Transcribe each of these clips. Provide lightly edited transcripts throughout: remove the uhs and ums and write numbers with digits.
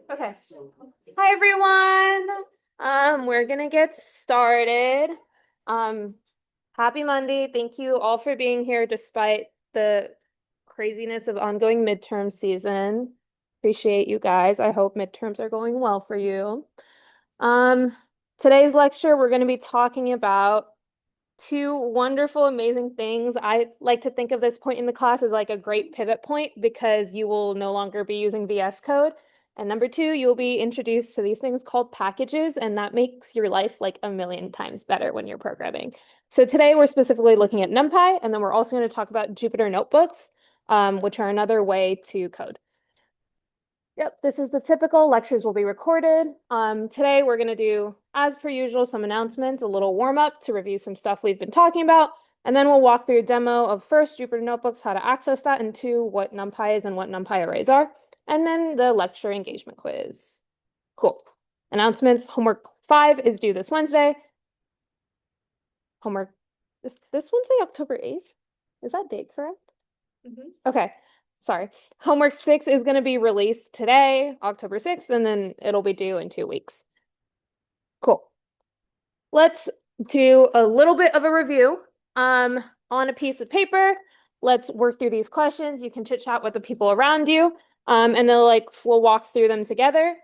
Okay. Hi, everyone. We're gonna get started. Happy Monday. Thank you all for being here despite the craziness of ongoing midterm season. Appreciate you guys. I hope midterms are going well for you. Today's lecture, we're going to be talking about two wonderful, amazing things. I like to think of this point in the class as like a great pivot point because you will no longer be using VS Code. And number two, you'll be introduced to these things called packages, and that makes your life like a million times better when you're programming. So today we're specifically looking at NumPy, and then we're also going to talk about Jupyter notebooks, which are another way to code. Yep, this is the typical lectures will be recorded. Today we're going to do, as per usual, some announcements, a little warm up to review some stuff we've been talking about, and then we'll walk through a demo of first Jupyter Notebooks, how to access that, and two, what NumPy is and what NumPy arrays are, and then the lecture engagement quiz. Cool. Announcements, homework 5 is due this Wednesday. Homework, this Wednesday, October 8th? Is that date correct? Okay. Sorry. Homework 6 is going to be released today, October 6th, and then it'll be due in 2 weeks. Cool. Let's do a little bit of a review on a piece of paper. Let's work through these questions. You can chit chat with the people around you, and then we'll walk through them together.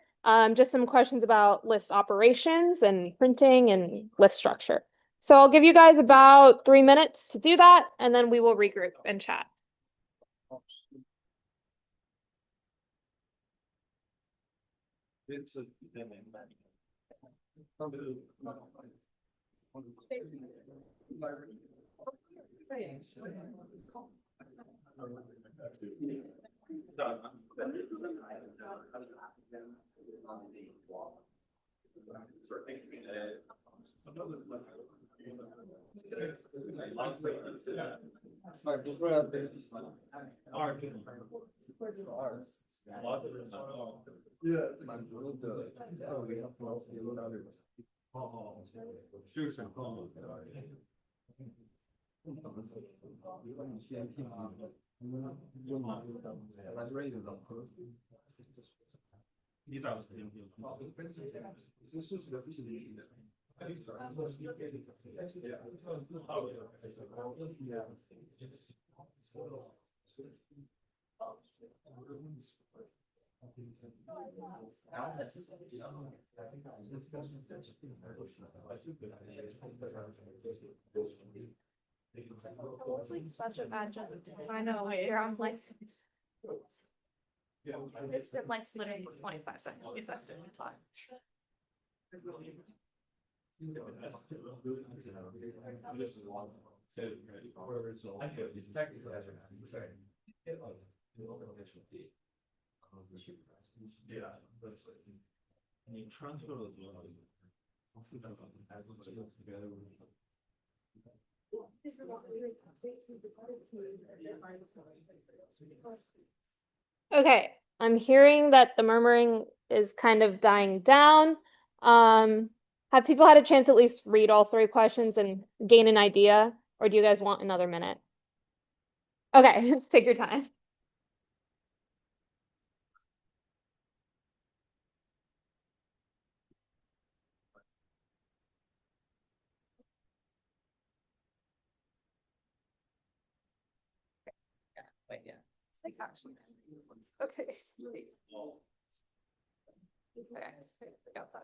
Just some questions about list operations and printing and list structure. So I'll give you guys about 3 minutes to do that, and then we will regroup and chat. Such a bad just I know here I'm like it's been like literally 25 seconds if that's doing time. Okay, I'm hearing that the murmuring is kind of dying down. Have people had a chance at least read all 3 questions and gain an idea, or do you guys want another minute? Okay, take your time. Wait, yeah. It's like actually. Okay. Okay, got that.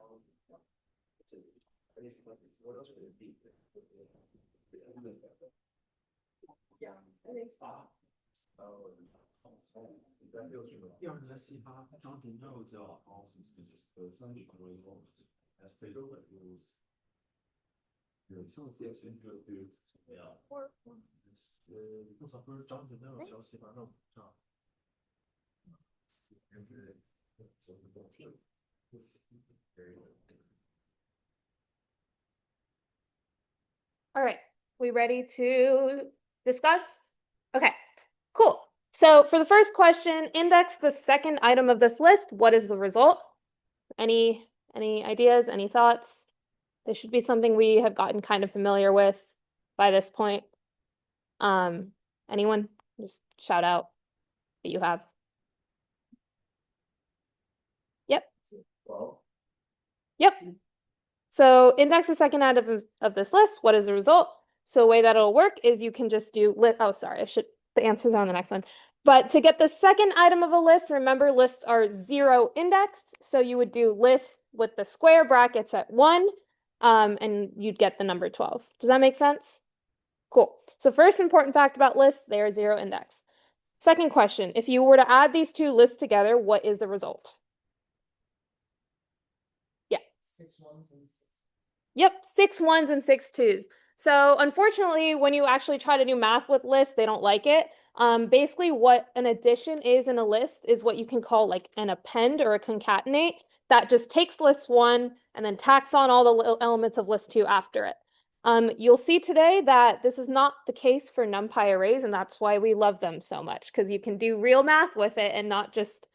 All right, we ready to discuss? Okay, cool. So for the first question, index the second item of this list. What is the result? Any ideas, any thoughts? This should be something we have gotten kind of familiar with by this point. Anyone? Just shout out. that you have? Yep. Yep. So index the second item of this list. What is the result? So the way that it'll work is you can just do oh, sorry, the answers are on the next one. But to get the second item of a list, remember lists are 0 indexed. So you would do list with the square brackets at 1, and you'd get the number 12. Does that make sense? Cool. So first important fact about lists, they are 0 indexed. Second question, if you were to add these two lists together, what is the result? Yeah. 6 ones and 6. Yep, 6 ones and 6 twos. So unfortunately, when you actually try to do math with lists, they don't like it. Basically, what an addition is in a list is what you can call like an append or a concatenate that just takes list 1 and then tacks on all the elements of list 2 after it. You'll see today that this is not the case for NumPy arrays, and that's why we love them so much, because you can do real math with it and not just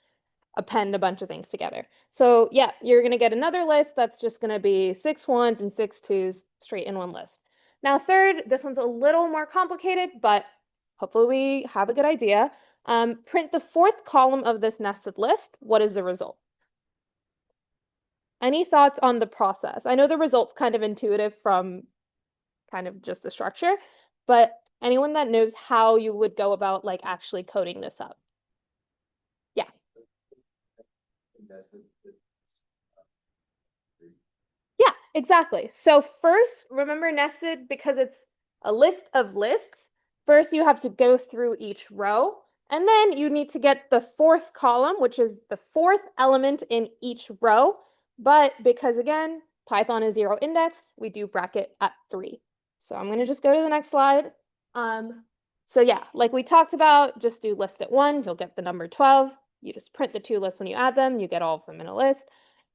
append a bunch of things together. So yeah, you're going to get another list that's just going to be 6 ones and 6 twos straight in one list. Now third, this one's a little more complicated, but hopefully we have a good idea. Print the 4th column of this nested list. What is the result? Any thoughts on the process? I know the result's kind of intuitive from kind of just the structure, but anyone that knows how you would go about like actually coding this up? Yeah. Yeah, exactly. So first, remember nested, because it's a list of lists, first you have to go through each row, and then you need to get the 4th column, which is the 4th element in each row. But because again, Python is 0 indexed, we do bracket at 3. So I'm going to just go to the next slide. So yeah, like we talked about, just do list at 1, you'll get the number 12. You just print the 2 lists when you add them, you get all of them in a list.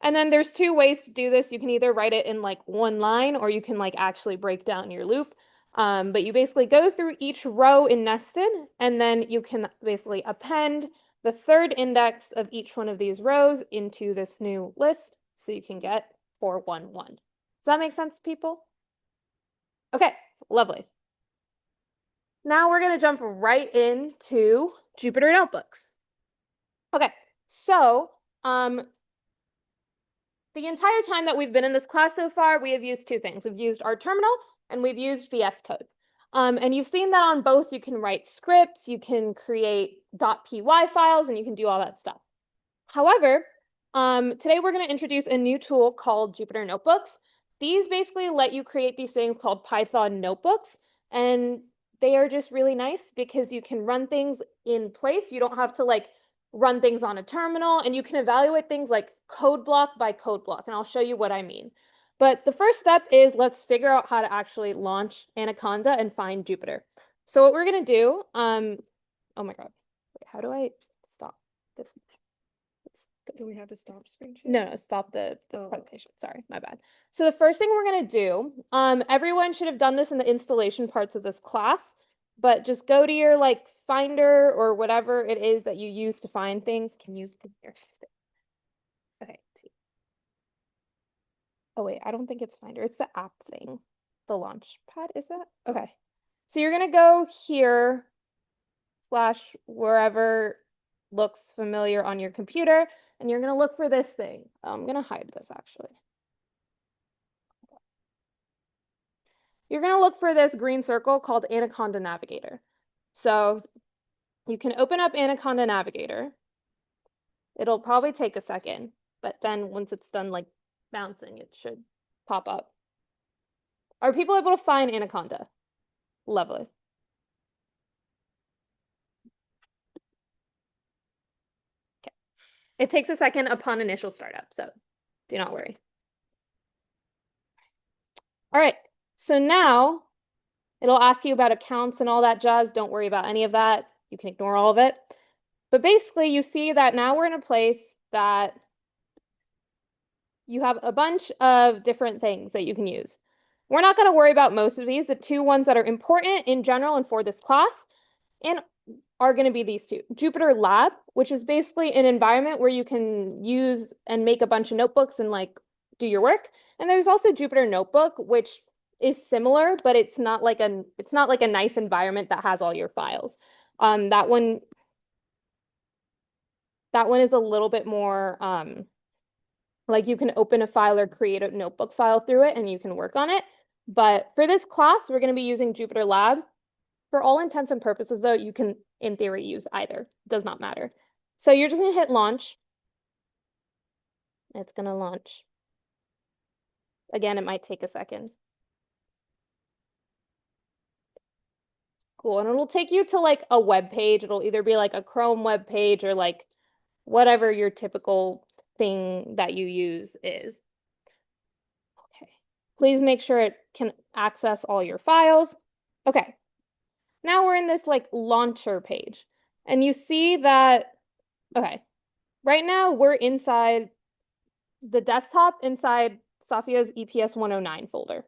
And then there's 2 ways to do this. You can either write it in like 1 line, or you can like actually break down your loop. But you basically go through each row in nested, and then you can basically append the 3rd index of each one of these rows into this new list, so you can get 411. Does that make sense, people? Okay, lovely. Now we're going to jump right into Jupyter Notebooks. Okay, so the entire time that we've been in this class so far, we have used 2 things. We've used our terminal and we've used VS Code. And you've seen that on both. You can write scripts, you can create .py files, and you can do all that stuff. However, today we're going to introduce a new tool called Jupyter Notebooks. These basically let you create these things called Python notebooks, and they are just really nice because you can run things in place. You don't have to like run things on a terminal, and you can evaluate things like code block by code block, and I'll show you what I mean. But the first step is let's figure out how to actually launch Anaconda and find Jupyter. So what we're going to do, oh my God, wait, how do I stop this? Do we have to stop screen share? No, stop the presentation. Sorry, my bad. So the first thing we're going to do, everyone should have done this in the installation parts of this class, but just go to your like Finder or whatever it is that you use to find things. Can you here? Okay. Oh wait, I don't think it's Finder. It's the app thing. The launch pad, is that? Okay. So you're going to go here / wherever looks familiar on your computer, and you're going to look for this thing. I'm going to hide this actually. You're going to look for this green circle called Anaconda Navigator. So you can open up Anaconda Navigator. It'll probably take a second, but then once it's done like bouncing, it should pop up. Are people able to find Anaconda? Lovely. Okay. It takes a second upon initial startup, so do not worry. All right, so now it'll ask you about accounts and all that jazz. Don't worry about any of that. You can ignore all of it. But basically, you see that now we're in a place that you have a bunch of different things that you can use. We're not going to worry about most of these. The 2 ones that are important in general and for this class and are going to be these 2. Jupyter Lab, which is basically an environment where you can use and make a bunch of notebooks and like do your work. And there's also Jupyter Notebook, which is similar, but it's not like a nice environment that has all your files. That one That one is a little bit more like you can open a file or create a notebook file through it and you can work on it. But for this class, we're going to be using Jupyter Lab. For all intents and purposes, though, you can, in theory, use either. It does not matter. So you're just going to hit launch. It's going to launch. Again, it might take a second. Cool. And it'll take you to like a web page. It'll either be like a Chrome web page or like whatever your typical thing that you use is. Okay. Please make sure it can access all your files. Okay. Now we're in this like launcher page. And you see that, okay, right now we're inside the desktop inside Safia's EPS 109 folder.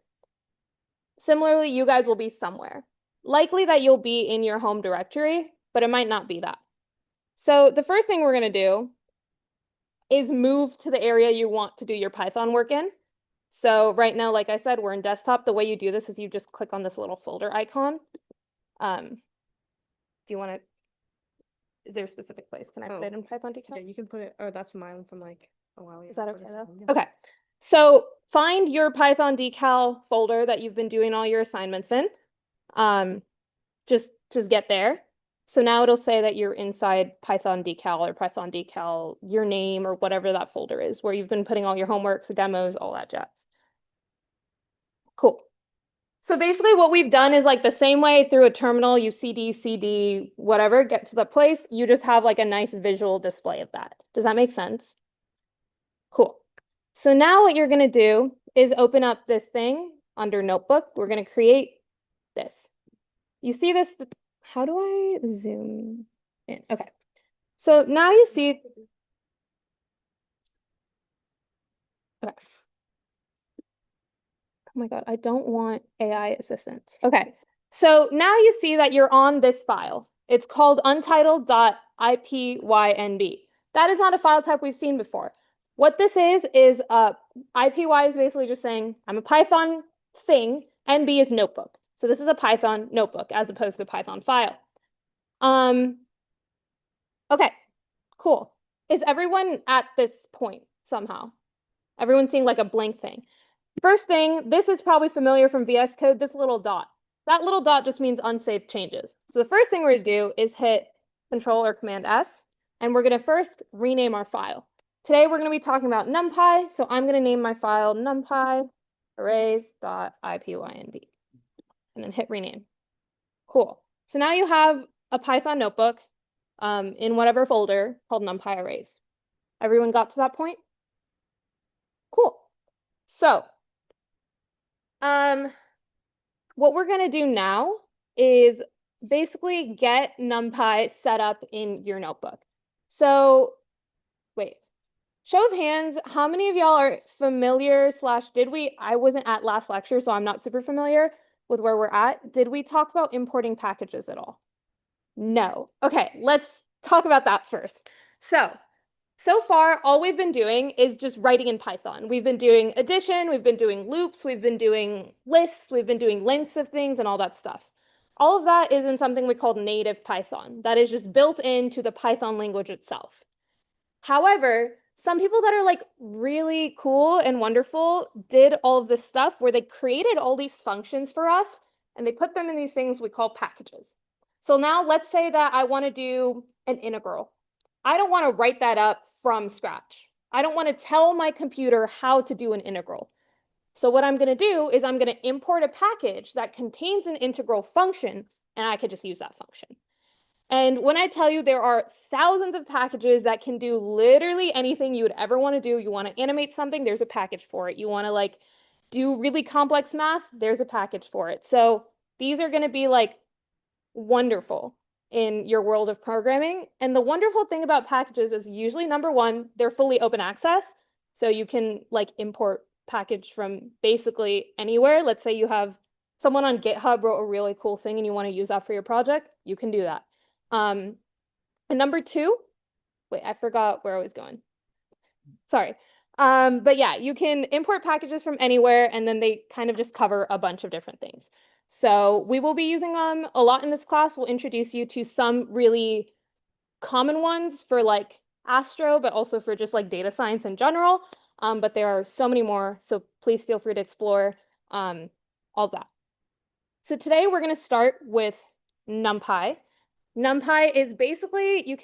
Similarly, you guys will be somewhere. Likely that you'll be in your home directory, but it might not be that. So the first thing we're going to do is move to the area you want to do your Python work in. So right now, like I said, we're in desktop. The way you do this is you just click on this little folder icon. Do you want to, is there a specific place? Can I put it in Python decal? Yeah, you can put it, or that's mine from like a while ago. Is that okay though? Yeah. Okay. So find your Python decal folder that you've been doing all your assignments in. Just get there. So now it'll say that you're inside Python decal or Python decal, your name or whatever that folder is, where you've been putting all your homeworks, demos, all that jazz. Cool. So basically what we've done is like the same way through a terminal, you CD, whatever, get to the place, you just have like a nice visual display of that. Does that make sense? Cool. So now what you're going to do is open up this thing under notebook. We're going to create this. You see this? How do I zoom in? Okay. So now you see. Okay. Oh my God, I don't want AI assistance. Okay. So now you see that you're on this file. It's called untitled.ipynb. That is not a file type we've seen before. What this is IPY is basically just saying I'm a Python thing, NB is notebook. So this is a Python notebook as opposed to a Python file. Okay, cool. Is everyone at this point somehow? Everyone seeing like a blank thing. First thing, this is probably familiar from VS Code, this little dot. That little dot just means unsaved changes. So the first thing we're going to do is hit Control or Command S, and we're going to first rename our file. Today we're going to be talking about NumPy, so I'm going to name my file NumPy arrays.ipynb, and then hit rename. Cool. So now you have a Python notebook in whatever folder called NumPy arrays. Everyone got to that point? Cool. So what we're going to do now is basically get NumPy set up in your notebook. So wait, show of hands, how many of y'all are familiar I wasn't at last lecture, so I'm not super familiar with where we're at. Did we talk about importing packages at all? No. Okay, let's talk about that first. So far, all we've been doing is just writing in Python. We've been doing addition, we've been doing loops, we've been doing lists, we've been doing lengths of things and all that stuff. All of that is in something we call native Python. That is just built into the Python language itself. However, some people that are like really cool and wonderful did all of this stuff where they created all these functions for us and they put them in these things we call packages. So now let's say that I want to do an integral. I don't want to write that up from scratch. I don't want to tell my computer how to do an integral. So what I'm going to do is I'm going to import a package that contains an integral function, and I could just use that function. And when I tell you there are thousands of packages that can do literally anything you would ever want to do, you want to animate something, there's a package for it. You want to like do really complex math, there's a package for it. So these are going to be like wonderful in your world of programming. And the wonderful thing about packages is usually number one, they're fully open access. So you can like import package from basically anywhere. Let's say you have someone on GitHub wrote a really cool thing and you want to use that for your project, you can do that. And number two, wait, I forgot where I was going. Sorry. But yeah, you can import packages from anywhere and then they kind of just cover a bunch of different things. So we will be using them a lot in this class. We'll introduce you to some really common ones for like astro, but also for just like data science in general. But there are so many more, so please feel free to explore all of that. So today we're going to start with NumPy. NumPy is basically,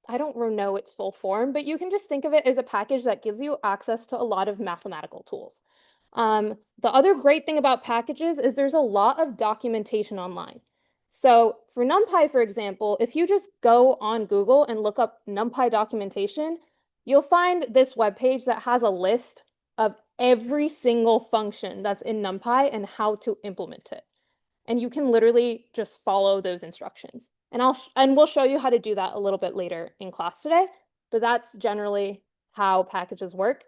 I don't know its full form, but you can just think of it as a package that gives you access to a lot of mathematical tools. The other great thing about packages is there's a lot of documentation online. So for NumPy, for example, if you just go on Google and look up NumPy documentation, you'll find this webpage that has a list of every single function that's in NumPy and how to implement it. And you can literally just follow those instructions. And we'll show you how to do that a little bit later in class today, but that's generally how packages work.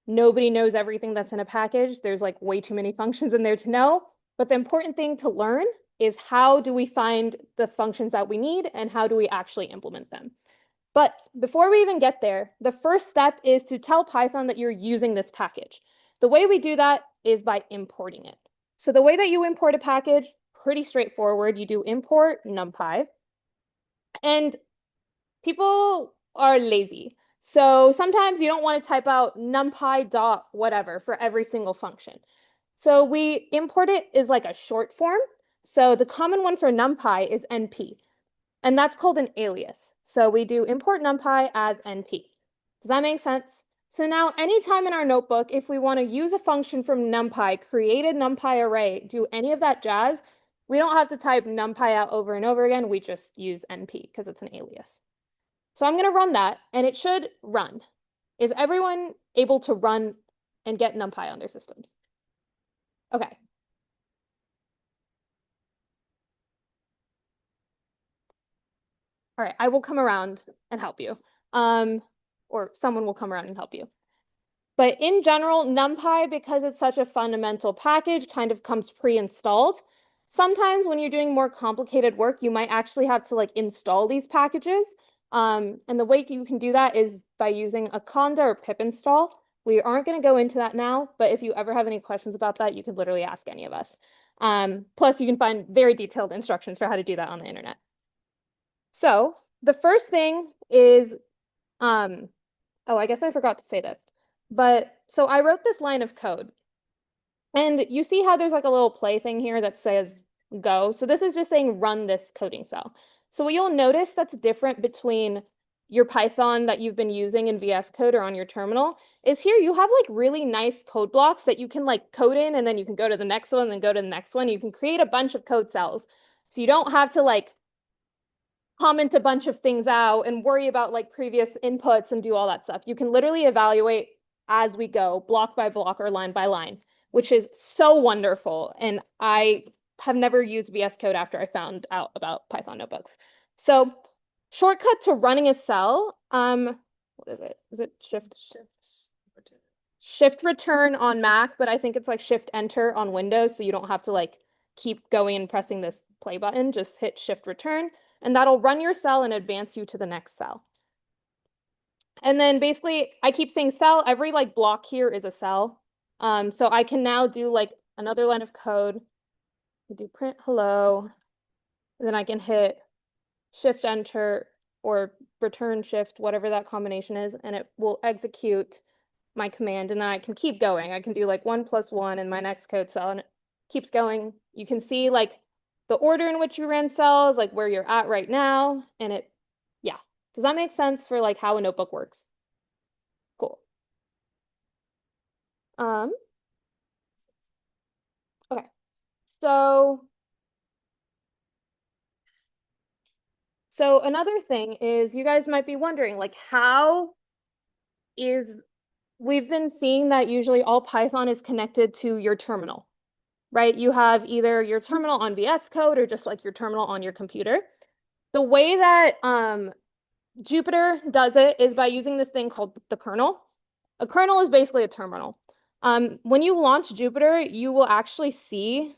Nobody knows everything that's in a package. There's like way too many functions in there to know. But the important thing to learn is how do we find the functions that we need and how do we actually implement them. But before we even get there, the first step is to tell Python that you're using this package. The way we do that is by importing it. So the way that you import a package, pretty straightforward. You do import NumPy. And people are lazy. So sometimes you don't want to type out numpy dot whatever for every single function. So we import it as like a short form. So the common one for numpy is np, and that's called an alias. So we do import numpy as np. Does that make sense? So now anytime in our notebook, if we want to use a function from numpy, create a numpy array, do any of that jazz, we don't have to type numpy out over and over again. We just use np because it's an alias. So I'm going to run that, and it should run. Is everyone able to run and get NumPy on their systems? Okay. All right, I will come around and help you. Or someone will come around and help you. But in general, NumPy, because it's such a fundamental package, kind of comes pre-installed. Sometimes when you're doing more complicated work, you might actually have to like install these packages. And the way you can do that is by using a conda or pip install. We aren't going to go into that now, but if you ever have any questions about that, you can literally ask any of us. Plus, you can find very detailed instructions for how to do that on the internet. So the first thing is, oh, I guess I forgot to say this. But so I wrote this line of code. And you see how there's like a little play thing here that says go. So this is just saying run this coding cell. So what you'll notice that's different between your Python that you've been using in VS Code or on your terminal is here you have like really nice code blocks that you can like code in and then you can go to the next one and then go to the next one. You can create a bunch of code cells. So you don't have to like comment a bunch of things out and worry about like previous inputs and do all that stuff. You can literally evaluate as we go, block by block or line by line, which is so wonderful. And I have never used VS Code after I found out about Python notebooks. So shortcut to running a cell, what is it? Is it shift return on Mac, but I think it's like shift enter on Windows, so you don't have to like keep going and pressing this play button, just hit shift return, and that'll run your cell and advance you to the next cell. And then basically, I keep saying cell, every like block here is a cell. So I can now do like another line of code. I do print hello, and then I can hit shift enter or return shift, whatever that combination is, and it will execute my command, and then I can keep going. I can do like 1 + 1 in my next code cell, and it keeps going. You can see like the order in which you ran cells, like where you're at right now, and yeah. Does that make sense for like how a notebook works? Cool. Um, okay. So another thing is you guys might be wondering, like, we've been seeing that usually all Python is connected to your terminal, right? You have either your terminal on VS Code or just like your terminal on your computer. The way that Jupyter does it is by using this thing called the kernel. A kernel is basically a terminal. When you launch Jupyter, you will actually see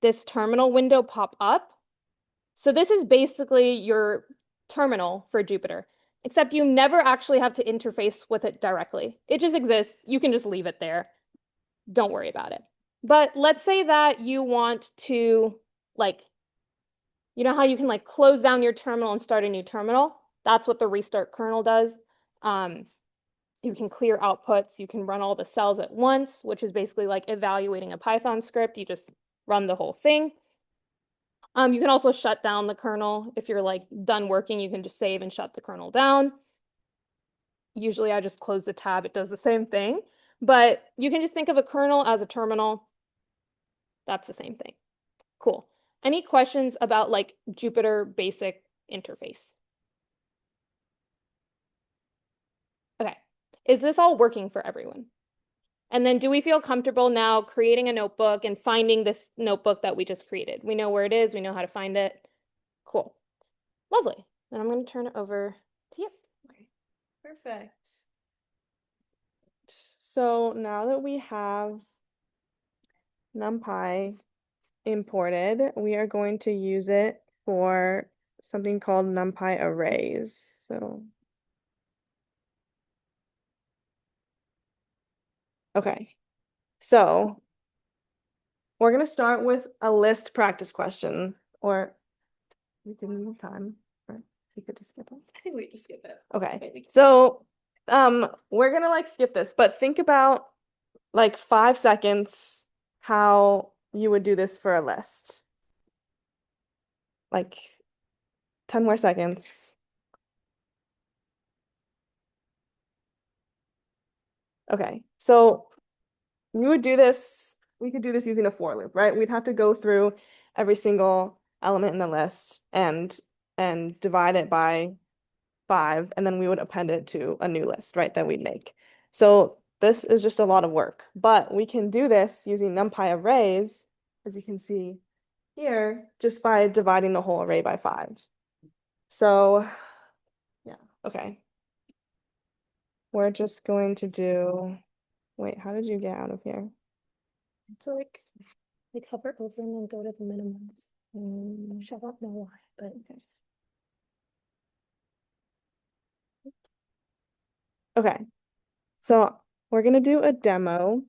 this terminal window pop up. So this is basically your terminal for Jupyter, except you never actually have to interface with it directly. It just exists. You can just leave it there. Don't worry about it. But let's say that you want to, like, you know how you can like close down your terminal and start a new terminal? That's what the restart kernel does. Um, you can clear outputs. You can run all the cells at once, which is basically like evaluating a Python script. You just run the whole thing. You can also shut down the kernel. If you're like done working, you can just save and shut the kernel down. Usually I just close the tab. It does the same thing. But you can just think of a kernel as a terminal. That's the same thing. Cool. Any questions about like Jupyter basic interface? Okay. Is this all working for everyone? And then do we feel comfortable now creating a notebook and finding this notebook that we just created? We know where it is. We know how to find it. Cool. Lovely. Then I'm going to turn it over to you. Okay, perfect. So now that we have NumPy imported, we are going to use it for something called NumPy arrays. Okay, so we're going to start with a list practice question, or we didn't have time, or we could just skip it. I think we just skip it. Okay, so we're gonna like skip this, but think about like 5 seconds how you would do this for a list. Like 10 more seconds. Okay, so we would do this, we could do this using a for loop, right? We'd have to go through every single element in the list and divide it by 5, and then we would append it to a new list, right, that we'd make. So this is just a lot of work, but we can do this using NumPy arrays, as you can see here, just by dividing the whole array by 5. So yeah, okay. We're just going to do, wait, how did you get out of here? So like hover over and then go to the minimums. I don't know why, but okay. Okay, so we're gonna do a demo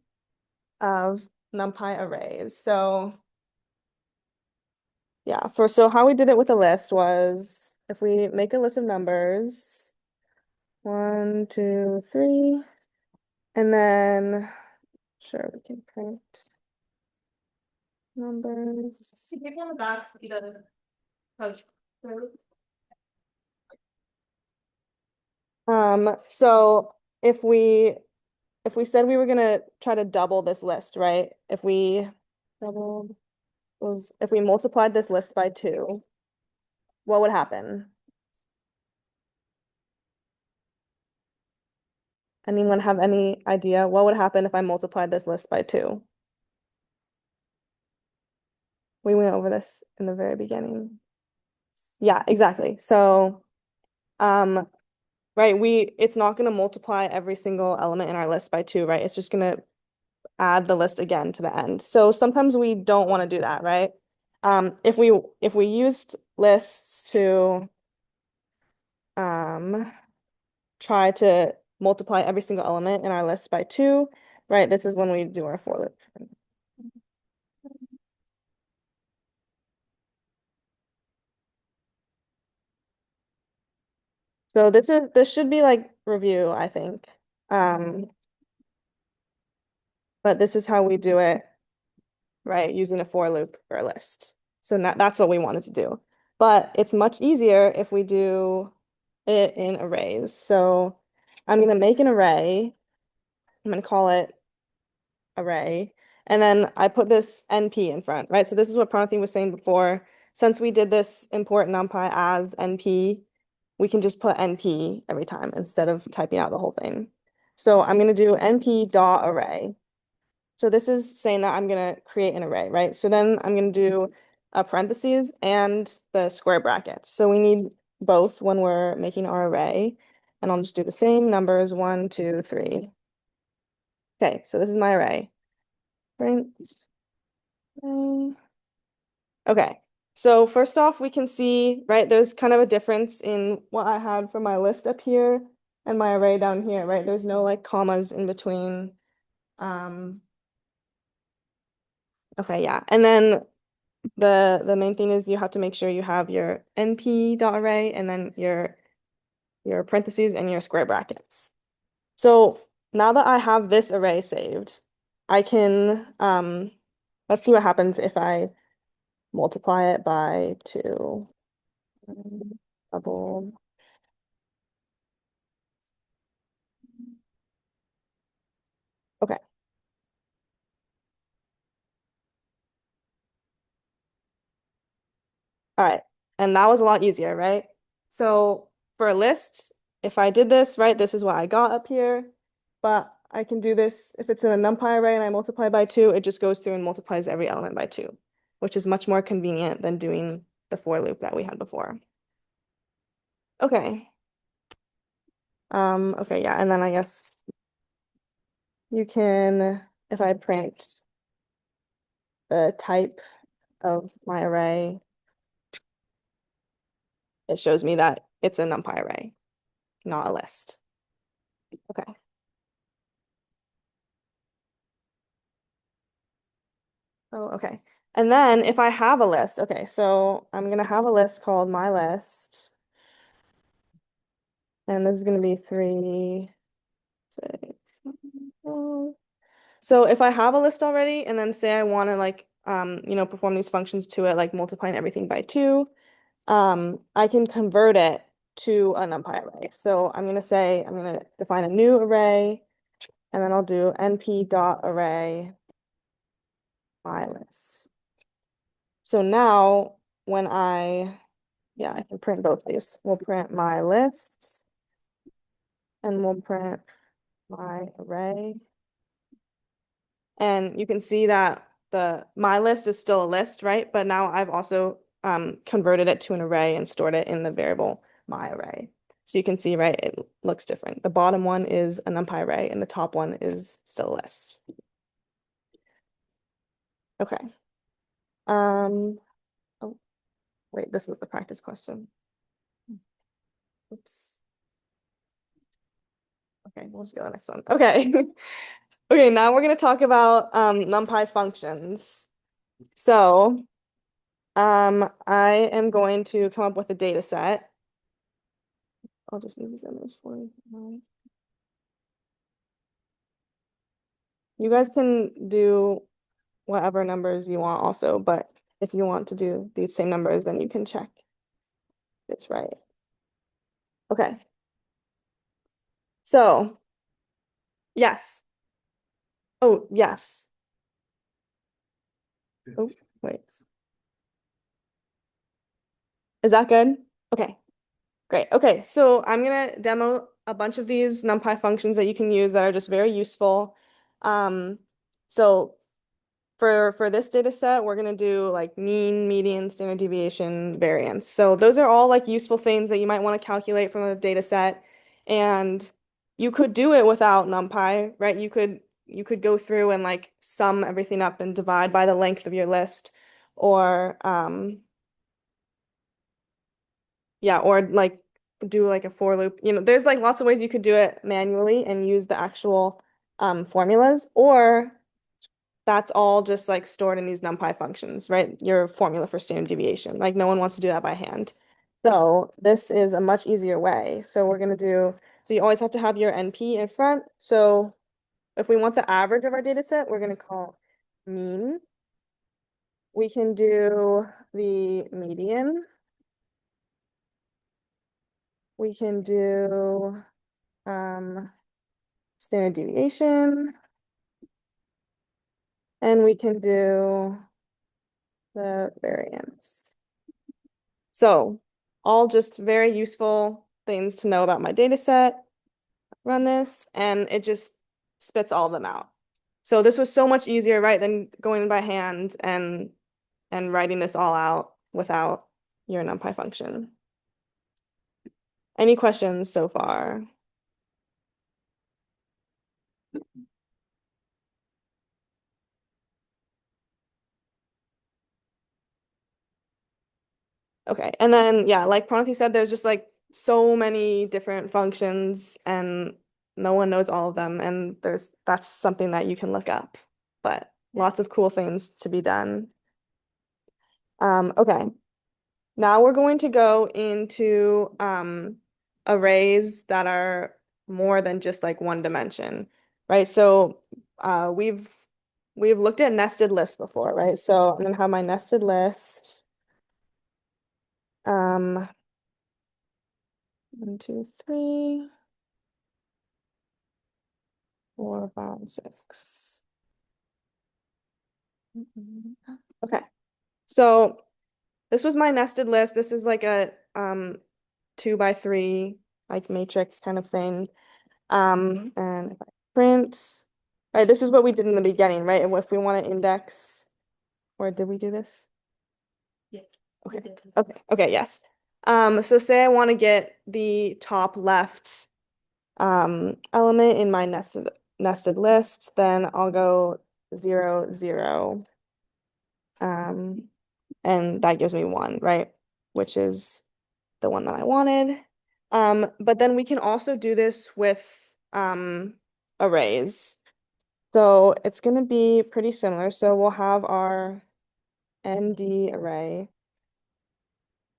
of NumPy arrays. So yeah, so how we did it with a list was if we make a list of numbers, 1, 2, 3, and then sure we can print numbers. People on the back see the post. So if we said we were gonna try to double this list, right? If we doubled was if we multiplied this list by 2, what would happen? Anyone have any idea what would happen if I multiplied this list by 2? We went over this in the very beginning. Yeah, exactly. So, right, it's not going to multiply every single element in our list by 2, right? It's just going to add the list again to the end. So sometimes we don't want to do that, right? If we used lists to try to multiply every single element in our list by 2, right? This is when we do our for loop. So this should be like review, I think. But this is how we do it, right? Using a for loop for a list. So that's what we wanted to do. But it's much easier if we do it in arrays. So I'm going to make an array. I'm going to call it array. And then I put this NP in front, right? So this is what Pranati was saying before. Since we did this import NumPy as NP, we can just put NP every time instead of typing out the whole thing. So I'm going to do NP dot array. So this is saying that I'm going to create an array, right? So then I'm going to do a parentheses and the square brackets. So we need both when we're making our array. And I'll just do the same numbers, 1, 2, 3. Okay, so this is my array. Print. Okay, so first off, we can see, right, there's kind of a difference in what I had for my list up here and my array down here, right? There's no like commas in between. Okay, yeah. And then the main thing is you have to make sure you have your np.array and then your your parentheses, and your square brackets. So now that I have this array saved, I can, let's see what happens if I multiply it by 2. Double. Okay. All right. And that was a lot easier, right? So for a list, if I did this, right, this is what I got up here. But I can do this if it's in a NumPy array and I multiply by 2, it just goes through and multiplies every element by 2, which is much more convenient than doing the for loop that we had before. Okay. Okay, yeah, and then I guess you can, if I print the type of my array, it shows me that it's a NumPy array, not a list. Okay. Oh, okay. And then if I have a list, okay, so I'm gonna have a list called my list, and this is gonna be 3, 6, 7. So if I have a list already, and then say I want to like perform these functions to it, like multiplying everything by 2, I can convert it to a NumPy array. So I'm gonna say I'm gonna define a new array, and then I'll do np.array my list. So now when I can print both these. We'll print my lists and we'll print my array. And you can see that the my list is still a list, right? But now I've also converted it to an array and stored it in the variable my array. So you can see, right, it looks different. The bottom one is a NumPy array and the top one is still a list. Okay. Um, oh, wait, this was the practice question. Oops. Okay, we'll just go to the next one. Okay. Okay, now we're going to talk about NumPy functions. So I am going to come up with a data set. I'll just use this image for you. You guys can do whatever numbers you want also, but if you want to do these same numbers, then you can check it's right. Okay. So, yes. Oh, yes. Oh, wait. Is that good? Okay. Great. Okay, so I'm gonna demo a bunch of these NumPy functions that you can use that are just very useful. Um, so for this data set, we're gonna do like mean, median, standard deviation, variance. So those are all like useful things that you might want to calculate from a data set. And you could do it without NumPy, right? You could go through and like sum everything up and divide by the length of your list, or yeah, or like do like a for loop. There's like lots of ways you could do it manually and use the actual formulas, or that's all just like stored in these NumPy functions, right? Your formula for standard deviation. Like no one wants to do that by hand. So this is a much easier way. So we're gonna do, so you always have to have your NP in front. So if we want the average of our data set, we're gonna call mean. We can do the median. We can do standard deviation, and we can do the variance. So all just very useful things to know about my data set. Run this, and it just spits all of them out. So this was so much easier, right, than going by hand and writing this all out without your NumPy function. Any questions so far? Okay, and then yeah, like Pranati said, there's just like so many different functions and no one knows all of them, and that's something that you can look up, but lots of cool things to be done. Okay, now we're going to go into arrays that are more than just like one dimension, right? So we've looked at nested lists before, right? So I'm gonna have my nested list. Um, 1, 2, 3, 4, 5, 6. Okay. So this was my nested list. This is like a 2 by 3 like matrix kind of thing. And if I print, right, this is what we did in the beginning, right? And if we want to index, or did we do this? Yes. Okay. Okay, yes. So say I want to get the top left element in my nested list, then I'll go 0, 0. And that gives me 1, right? Which is the one that I wanted. But then we can also do this with arrays. So it's going to be pretty similar. So we'll have our ND array,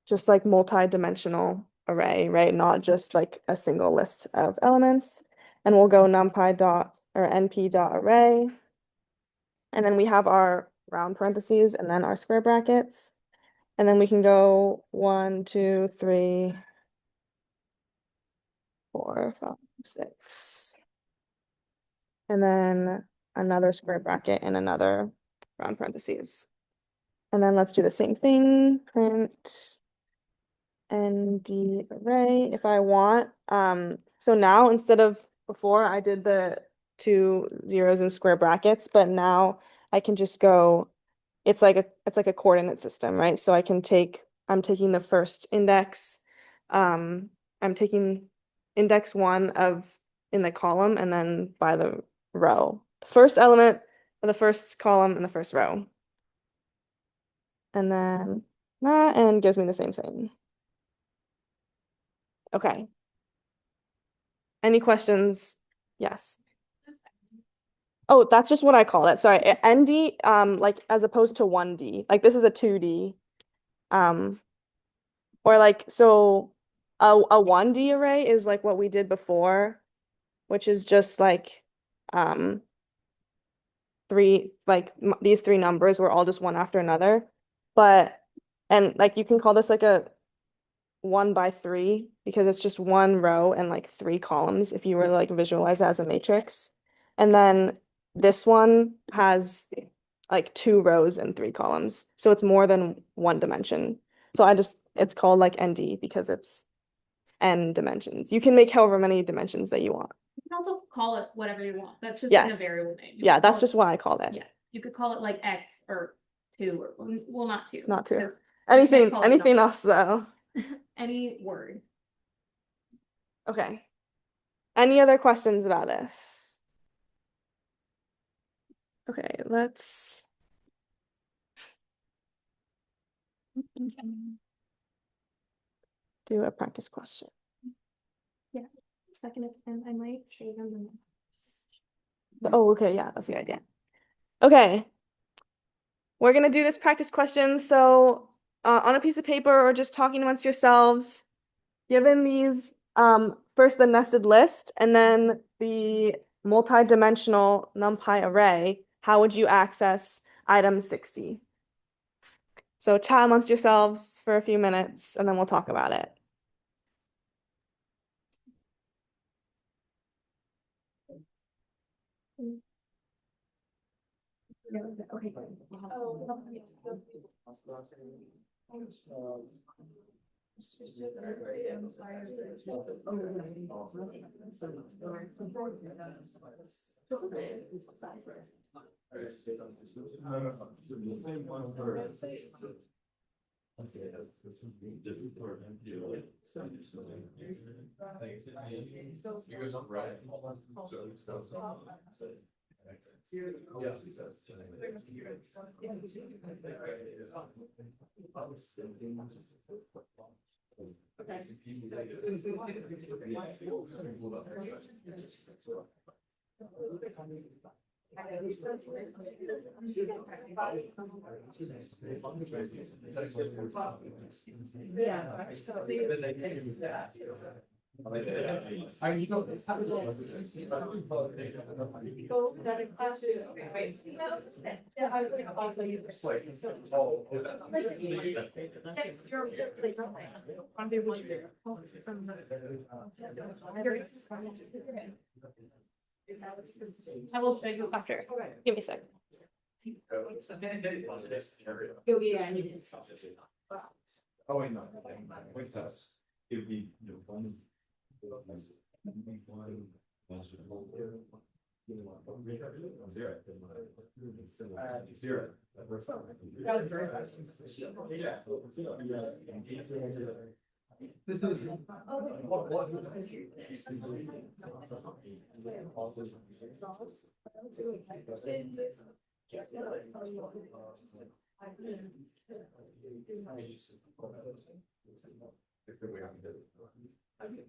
just like multi-dimensional array, right? Not just like a single list of elements. And we'll go NumPy dot or NP dot array. And then we have our round parentheses and then our square brackets. And then we can go 1, 2, 3, 4, 5, 6. And then another square bracket and another round parentheses. And then let's do the same thing, print ND array if I want. So now instead of before I did the 2 zeros in square brackets, but now I can just go, it's like a coordinate system, right? So I'm taking the first index, I'm taking index 1 of in the column and then by the row. The first element of the first column and the first row. And then that and gives me the same thing. Okay. Any questions? Yes. Oh, that's just what I call it. Sorry, ND, like as opposed to 1D. Like this is a 2D. Um, or like so a 1D array is like what we did before, which is just like um three like these three numbers were all just one after another. But and like you can call this like a 1 by 3 because it's just one row and like 3 columns if you were to like visualize it as a matrix. And then this one has like 2 rows and 3 columns. So it's more than one dimension. So it's called like ND because it's n dimensions. You can make however many dimensions that you want. You can also call it whatever you want. That's just like a Yes. variable name. Yeah, that's just why I called it. Yeah. You could call it like X or 2 or well, not 2. Not 2. 'cause Anything else though? any word. Okay. Any other questions about this? Okay, let's do a practice question. Yeah. Second, I might show them the Oh, okay, yeah, that's the idea. Okay, we're gonna do this practice question. So, on a piece of paper or just talking amongst yourselves, given these, first the nested list and then the multi-dimensional NumPy array, how would you access item 60? So chat amongst yourselves for a few minutes and then we'll talk about it. Okay. I will show you after. Give me a second. Oh, wait, no. Wait, so it would be, one is. Zero. Zero.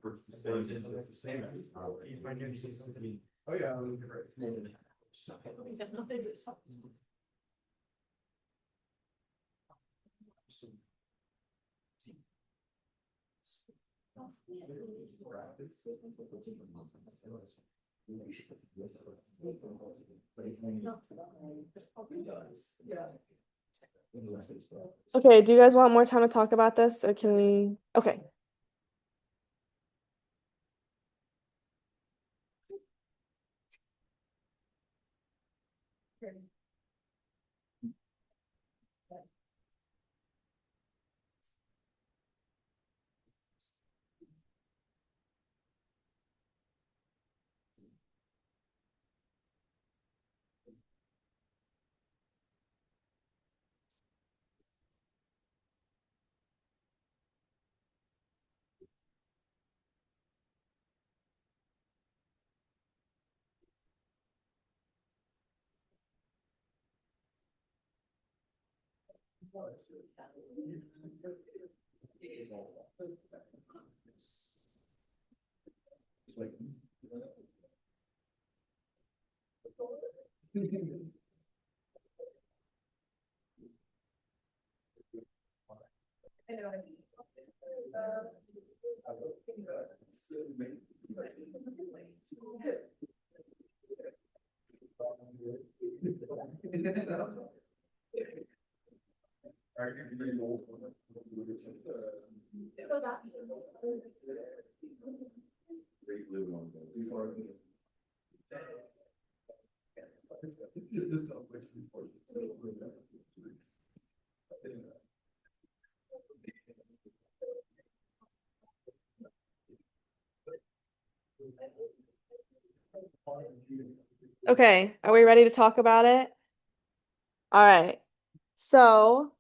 It's the same, it's the same. Oh, yeah. Okay, do you guys want more time to talk about this, or can we? Okay. Okay, are we ready to talk about it? All right. So,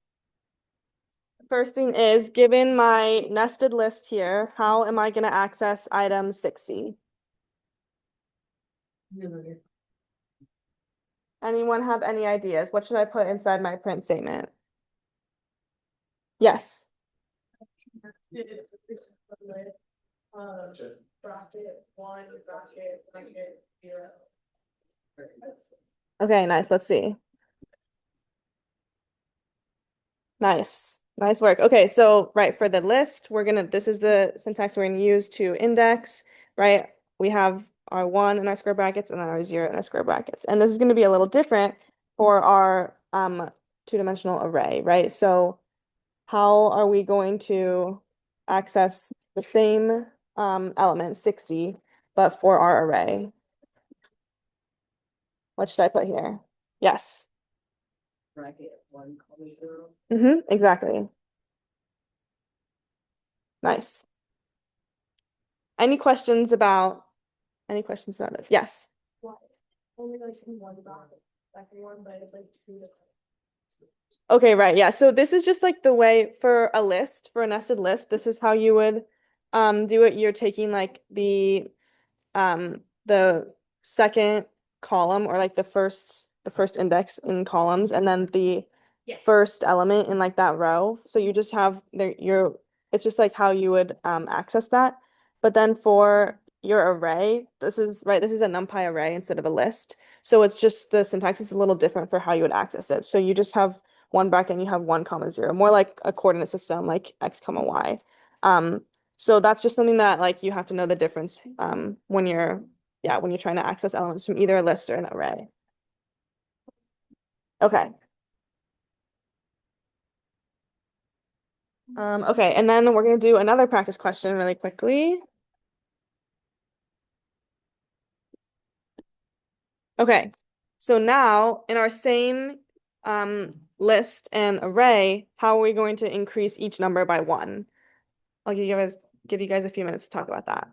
first thing is, given my nested list here, how am I going to access item 60? Anyone have any ideas? What should I put inside my print statement? Yes. Okay, nice. Let's see. Nice. Nice work. Okay, so right for the list, this is the syntax we're gonna use to index, right? We have our 1 in our square brackets and then our 0 in our square brackets. And this is gonna be a little different for our two-dimensional array, right? So how are we going to access the same element, 60, but for our array? What should I put here? Yes. Exactly. Nice. Any questions about this? Yes. Only like in one bracket, second one, but it's like two different. Okay, right. Yeah. So this is just like the way for a list, for a nested list, this is how you would do it. You're taking like the second column, or like the first index in columns, and then the Yeah. first element in like that row. So you just have it's just like how you would access that. But then for your array, this is a NumPy array instead of a list. So it's just the syntax is a little different for how you would access it. So you just have one bracket and you have 1, 0, more like a coordinate system like x, y. So that's just something that like you have to know the difference when you're trying to access elements from either a list or an array. Okay. Okay, and then we're gonna do another practice question really quickly. Okay, so now in our same list and array, how are we going to increase each number by 1? I'll give you guys a few minutes to talk about that.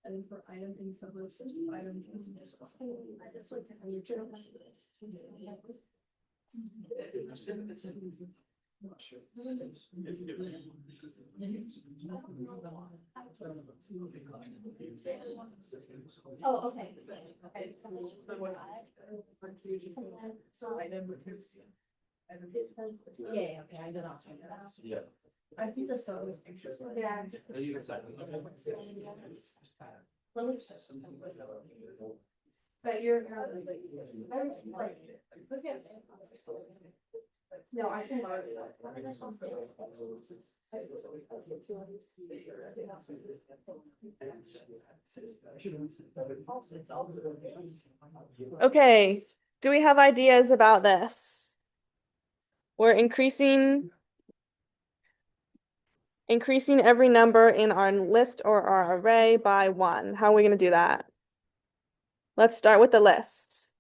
And then for item in sublist, item is as well. I just like to have your journal list. Oh, okay. Yeah, okay, I did not check that out. Yeah. I think the photo was pictures. Yeah. I use a second. But you're no, I can. Okay, do we have ideas about this? We're increasing every number in our list or our array by 1. How are we going to do that? Let's start with the list.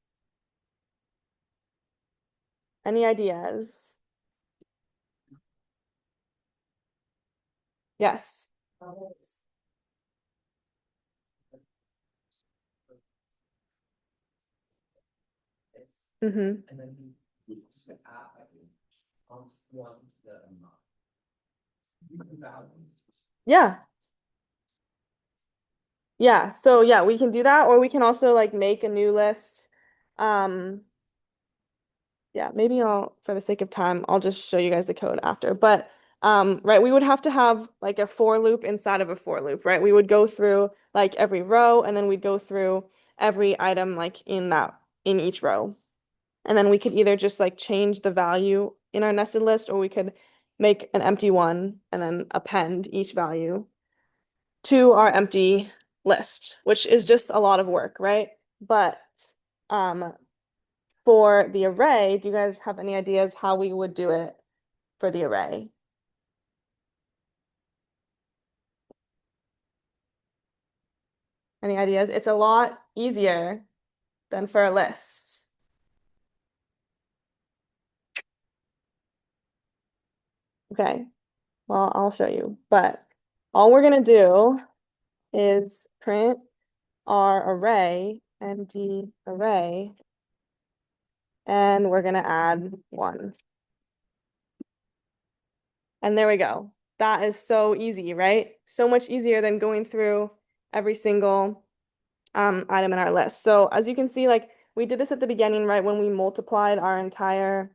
Any ideas? Yes. Mm-hmm. And then you add one to the Yeah. Yeah, so yeah, we can do that, or we can also like make a new list. Yeah, maybe for the sake of time, I'll just show you guys the code after. But right, we would have to have like a for loop inside of a for loop, right? We would go through like every row and then we'd go through every item like in each row. And then we could either just like change the value in our nested list, or we could make an empty one and then append each value to our empty list, which is just a lot of work, right? But for the array, do you guys have any ideas how we would do it for the array? Any ideas? It's a lot easier than for a list. Okay, well, I'll show you. But all we're going to do is print our array, empty array, and we're going to add 1. And there we go. That is so easy, right? So much easier than going through every single item in our list. So as you can see, like we did this at the beginning, right? When we multiplied our entire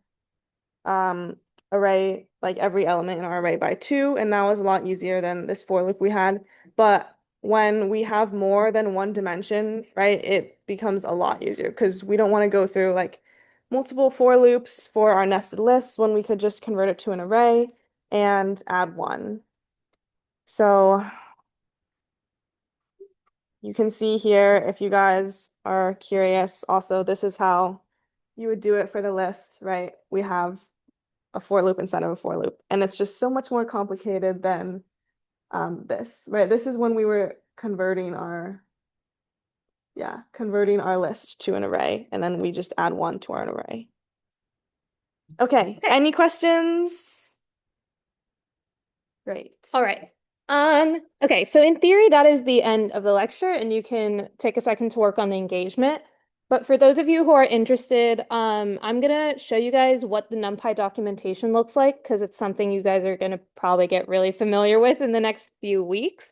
array, like every element in our array by 2, and that was a lot easier than this for loop we had. But when we have more than one dimension, right, it becomes a lot easier because we don't want to go through like multiple for loops for our nested lists when we could just convert it to an array and add 1. So you can see here, if you guys are curious, also, this is how you would do it for the list, right? We have a for loop instead of a for loop, and it's just so much more complicated than this, right? This is when we were converting our list to an array, and then we just add 1 to our array. Okay, any questions? Great. All right. Okay, so in theory, that is the end of the lecture, and you can take a second to work on the engagement. But for those of you who are interested, I'm gonna show you guys what the NumPy documentation looks like, because it's something you guys are gonna probably get really familiar with in the next few weeks.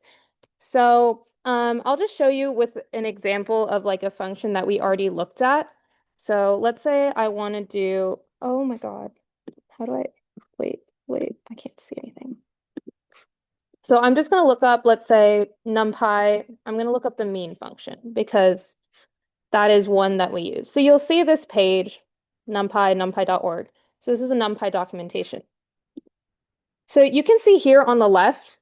So I'll just show you with an example of like a function that we already looked at. So let's say I want to do, oh my God, how do I, wait, I can't see anything. So I'm just going to look up, let's say NumPy, I'm going to look up the mean function because that is one that we use. So you'll see this page, NumPy, numpy.org. So this is a NumPy documentation. So you can see here on the left,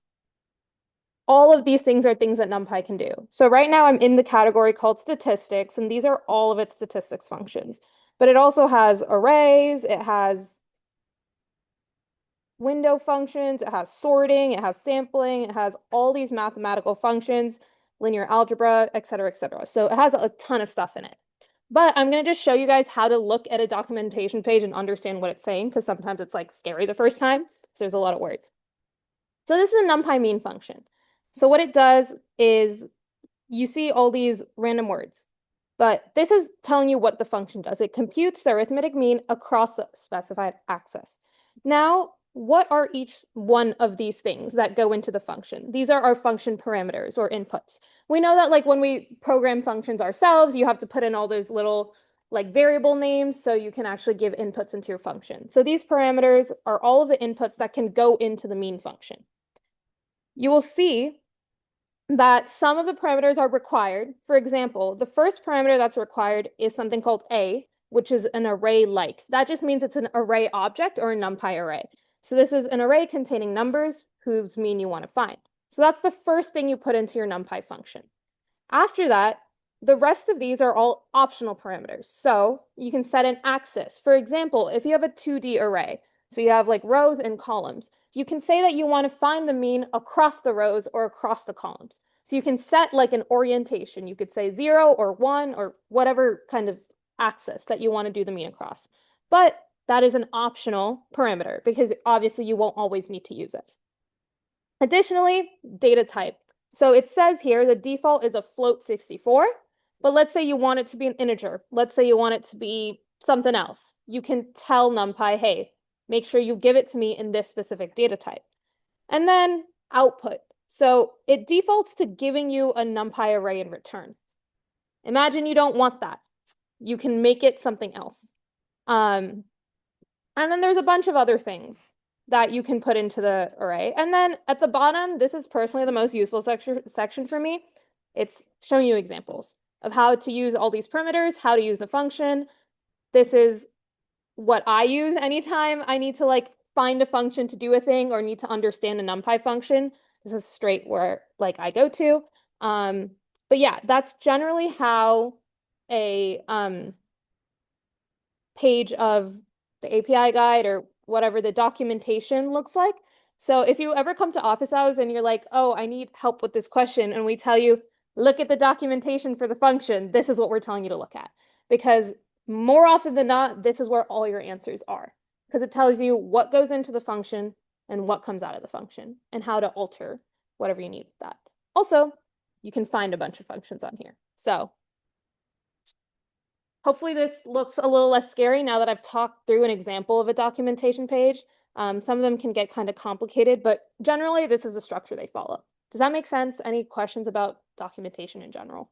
all of these things are things that NumPy can do. So right now I'm in the category called statistics, and these are all of its statistics functions. But it also has arrays, it has window functions, it has sorting, it has sampling, it has all these mathematical functions, linear algebra, et cetera, et cetera. So it has a ton of stuff in it. But I'm going to just show you guys how to look at a documentation page and understand what it's saying, because sometimes it's like scary the first time. So there's a lot of words. So this is a NumPy mean function. So what it does is you see all these random words, but this is telling you what the function does. It computes the arithmetic mean across the specified axis. Now, what are each one of these things that go into the function? These are our function parameters or inputs. We know that like when we program functions ourselves, you have to put in all those little like variable names so you can actually give inputs into your function. So these parameters are all of the inputs that can go into the mean function. You will see that some of the parameters are required. For example, the first parameter that's required is something called A, which is an array-like. That just means it's an array object or a NumPy array. So this is an array containing numbers whose mean you want to find. So that's the first thing you put into your NumPy function. After that, the rest of these are all optional parameters. So you can set an axis. For example, if you have a 2D array, so you have like rows and columns, you can say that you want to find the mean across the rows or across the columns. So you can set like an orientation. You could say 0 or 1 or whatever kind of axis that you want to do the mean across. But that is an optional parameter because obviously you won't always need to use it. Additionally, data type. So it says here the default is a float 64, but let's say you want it to be an integer. Let's say you want it to be something else. You can tell NumPy, hey, make sure you give it to me in this specific data type. And then output. So it defaults to giving you a NumPy array in return. Imagine you don't want that. You can make it something else. And then there's a bunch of other things that you can put into the array. And then at the bottom, this is personally the most useful section for me. It's showing you examples of how to use all these parameters, how to use the function. This is what I use anytime I need to like find a function to do a thing or need to understand a NumPy function. This is straight where like I go to. But yeah, that's generally how a page of the API guide or whatever the documentation looks like. So if you ever come to office hours and you're like, oh, I need help with this question, and we tell you, look at the documentation for the function, this is what we're telling you to look at. Because more often than not, this is where all your answers are. Because it tells you what goes into the function and what comes out of the function and how to alter whatever you need with that. Also, you can find a bunch of functions on here. So hopefully this looks a little less scary now that I've talked through an example of a documentation page. Some of them can get kind of complicated, but generally this is the structure they follow. Does that make sense? Any questions about documentation in general?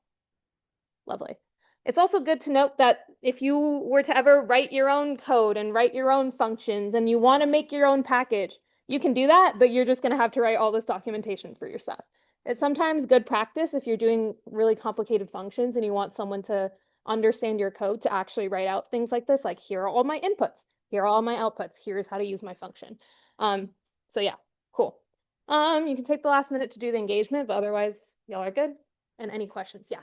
Lovely. It's also good to note that if you were to ever write your own code and write your own functions and you want to make your own package, you can do that, but you're just going to have to write all this documentation for yourself. It's sometimes good practice if you're doing really complicated functions and you want someone to understand your code to actually write out things like this, like here are all my inputs, here are all my outputs, here's how to use my function. So yeah, cool. You can take the last minute to do the engagement, but otherwise y'all are good. And any questions? Yeah.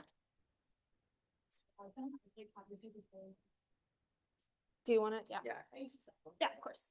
Do you want to? Yeah. Yeah, of course.